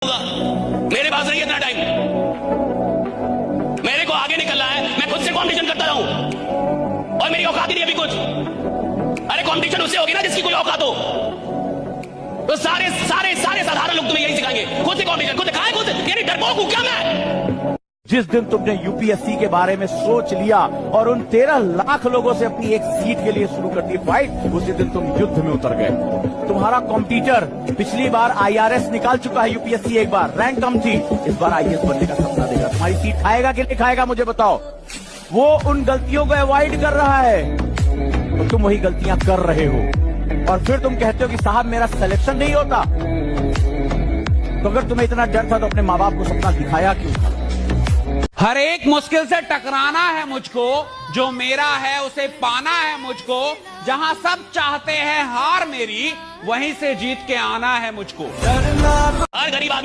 मेरे पास नहीं इतना टाइम। मेरे को आगे निकलना है, मैं खुद से कॉम्पिटिशन करता रहूं और मेरी औकात ही नहीं अभी कुछ। अरे कॉम्पिटिशन उससे होगी ना जिसकी कोई औकात हो। तो सारे सारे सारे साधारण लोग तुम्हें यही सिखाएंगे, खुद से कॉम्पिटिशन, खुद खाए, खुद यानी डरपोक हूं क्या मैं? जिस दिन तुमने यूपीएससी के बारे में सोच लिया और उन 13 लाख लोगों से अपनी एक सीट के लिए शुरू कर दी फाइट, उसी दिन तुम युद्ध में उतर गए। तुम्हारा कॉम्पिटिटर पिछली बार आईआरएस निकाल चुका है, यूपीएससी एक बार रैंक कम थी, इस बार आईएएस बनने का सपना देगा। तुम्हारी सीट खाएगा कि नहीं खाएगा मुझे बताओ। वो उन गलतियों को अवॉइड कर रहा है तो तुम वही गलतियां कर रहे हो, और फिर तुम कहते हो कि साहब मेरा सिलेक्शन नहीं होता। तो अगर तुम्हें इतना डर था तो अपने माँ बाप को सपना दिखाया क्यों था? हर एक मुश्किल से टकराना है मुझको, जो मेरा है उसे पाना है मुझको। जहां सब चाहते हैं हार मेरी, वहीं से जीत के आना है मुझको। हर गरीब